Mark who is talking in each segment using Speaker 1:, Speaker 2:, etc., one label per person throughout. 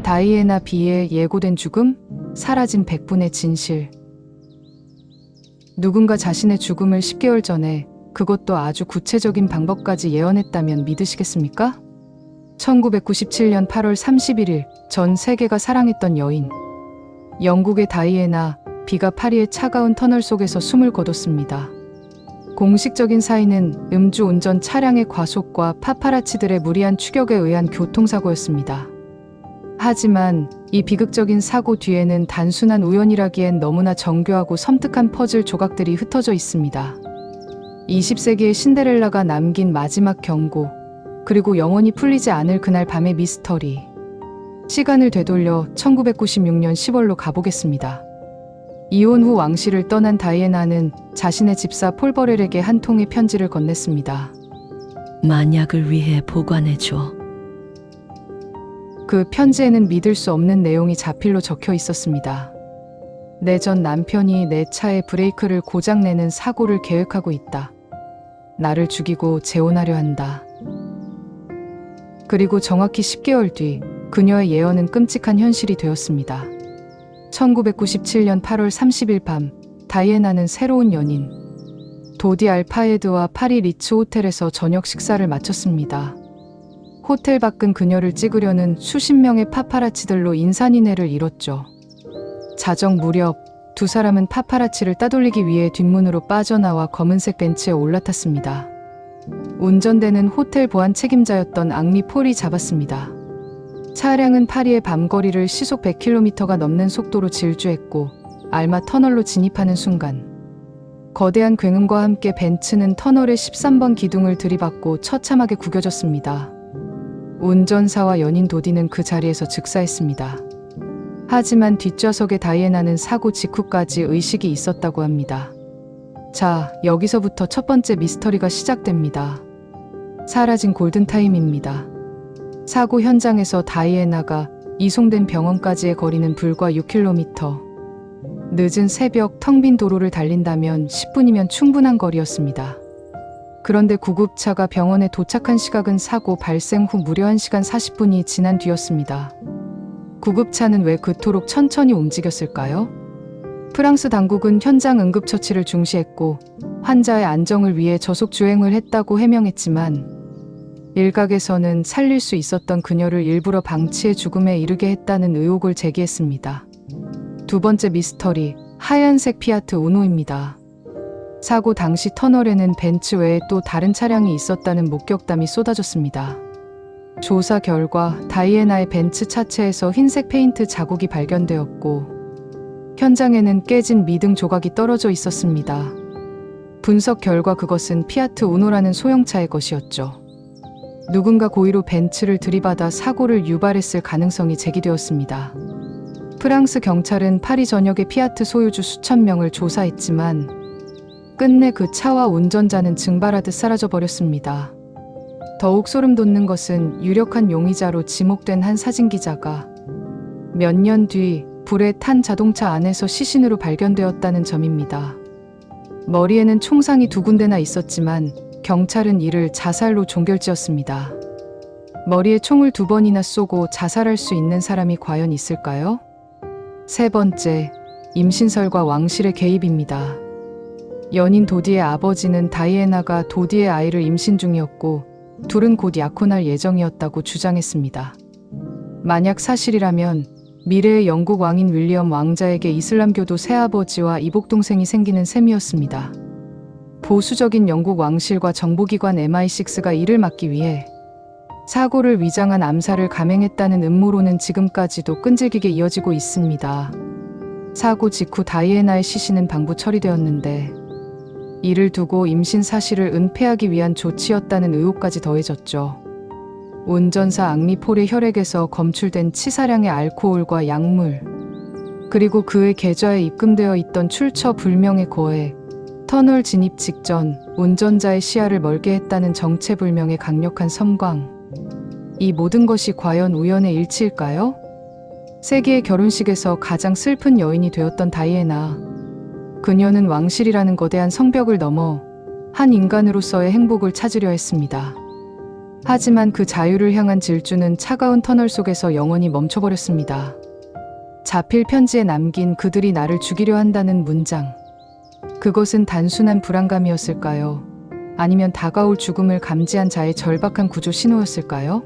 Speaker 1: 다이애나 비의 예고된 죽음, 사라진 백분의 진실. 누군가 자신의 죽음을 10개월 전에, 그것도 아주 구체적인 방법까지 예언했다면 믿으시겠습니까? 1997년 8월 31일, 전 세계가 사랑했던 여인. 영국의 다이애나 비가 파리의 차가운 터널 속에서 숨을 거뒀습니다. 공식적인 사인은 음주운전 차량의 과속과 파파라치들의 무리한 추격에 의한 교통사고였습니다. 하지만 이 비극적인 사고 뒤에는 단순한 우연이라기엔 너무나 정교하고 섬뜩한 퍼즐 조각들이 흩어져 있습니다. 20세기의 신데렐라가 남긴 마지막 경고, 그리고 영원히 풀리지 않을 그날 밤의 미스터리. 시간을 되돌려 1996년 10월로 가보겠습니다. 이혼 후 왕실을 떠난 다이애나는 자신의 집사 폴버렐에게 한 통의 편지를 건넸습니다.
Speaker 2: 만약을 위해 보관해줘.
Speaker 1: 그 편지에는 믿을 수 없는 내용이 자필로 적혀 있었습니다. 내 전 남편이 내 차의 브레이크를 고장내는 사고를 계획하고 있다. 나를 죽이고 재혼하려 한다. 그리고 정확히 10개월 뒤 그녀의 예언은 끔찍한 현실이 되었습니다. 1997년 8월 30일 밤, 다이애나는 새로운 연인 도디 알파에드와 파리 리츠 호텔에서 저녁 식사를 마쳤습니다. 호텔 밖은 그녀를 찍으려는 수십 명의 파파라치들로 인산인해를 이뤘죠. 자정 무렵 두 사람은 파파라치를 따돌리기 위해 뒷문으로 빠져나와 검은색 벤츠에 올라탔습니다. 운전대는 호텔 보안 책임자였던 앙리 폴이 잡았습니다. 차량은 파리의 밤거리를 시속 100km가 넘는 속도로 질주했고 알마 터널로 진입하는 순간 거대한 굉음과 함께 벤츠는 터널의 13번 기둥을 들이받고 처참하게 구겨졌습니다. 운전사와 연인 도디는 그 자리에서 즉사했습니다. 하지만 뒷좌석의 다이애나는 사고 직후까지 의식이 있었다고 합니다. 자, 여기서부터 첫 번째 미스터리가 시작됩니다. 사라진 골든타임입니다. 사고 현장에서 다이애나가 이송된 병원까지의 거리는 불과 6km. 늦은 새벽 텅 빈 도로를 달린다면 10분이면 충분한 거리였습니다. 그런데 구급차가 병원에 도착한 시각은 사고 발생 후 무려 1시간 40분이 지난 뒤였습니다. 구급차는 왜 그토록 천천히 움직였을까요? 프랑스 당국은 현장 응급처치를 중시했고 환자의 안정을 위해 저속 주행을 했다고 해명했지만 일각에서는 살릴 수 있었던 그녀를 일부러 방치해 죽음에 이르게 했다는 의혹을 제기했습니다. 두 번째 미스터리, 하얀색 피아트 우노입니다. 사고 당시 터널에는 벤츠 외에 또 다른 차량이 있었다는 목격담이 쏟아졌습니다. 조사 결과 다이애나의 벤츠 차체에서 흰색 페인트 자국이 발견되었고 현장에는 깨진 미등 조각이 떨어져 있었습니다. 분석 결과 그것은 피아트 우노라는 소형차의 것이었죠. 누군가 고의로 벤츠를 들이받아 사고를 유발했을 가능성이 제기되었습니다. 프랑스 경찰은 파리 전역의 피아트 소유주 수천 명을 조사했지만 끝내 그 차와 운전자는 증발하듯 사라져버렸습니다. 더욱 소름 돋는 것은 유력한 용의자로 지목된 한 사진기자가 몇 년 뒤 불에 탄 자동차 안에서 시신으로 발견되었다는 점입니다. 머리에는 총상이 2군데나 있었지만 경찰은 이를 자살로 종결지었습니다. 머리에 총을 2번이나 쏘고 자살할 수 있는 사람이 과연 있을까요? 세 번째, 임신설과 왕실의 개입입니다. 연인 도디의 아버지는 다이애나가 도디의 아이를 임신 중이었고 둘은 곧 약혼할 예정이었다고 주장했습니다. 만약 사실이라면 미래의 영국 왕인 윌리엄 왕자에게 이슬람교도 새아버지와 이복동생이 생기는 셈이었습니다. 보수적인 영국 왕실과 정보기관 MI6가 이를 막기 위해 사고를 위장한 암살을 감행했다는 음모론은 지금까지도 끈질기게 이어지고 있습니다. 사고 직후 다이애나의 시신은 방부 처리되었는데 이를 두고 임신 사실을 은폐하기 위한 조치였다는 의혹까지 더해졌죠. 운전사 앙리 폴의 혈액에서 검출된 치사량의 알코올과 약물, 그리고 그의 계좌에 입금되어 있던 출처 불명의 거액, 터널 진입 직전 운전자의 시야를 멀게 했다는 정체불명의 강력한 섬광. 이 모든 것이 과연 우연의 일치일까요? 세계의 결혼식에서 가장 슬픈 여인이 되었던 다이애나. 그녀는 왕실이라는 거대한 성벽을 넘어 한 인간으로서의 행복을 찾으려 했습니다. 하지만 그 자유를 향한 질주는 차가운 터널 속에서 영원히 멈춰버렸습니다. 자필 편지에 남긴 그들이 나를 죽이려 한다는 문장. 그것은 단순한 불안감이었을까요? 아니면 다가올 죽음을 감지한 자의 절박한 구조 신호였을까요?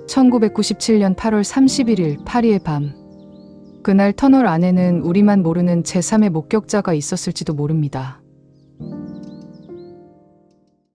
Speaker 1: 1997년 8월 31일 파리의 밤. 그날 터널 안에는 우리만 모르는 제3의 목격자가 있었을지도 모릅니다.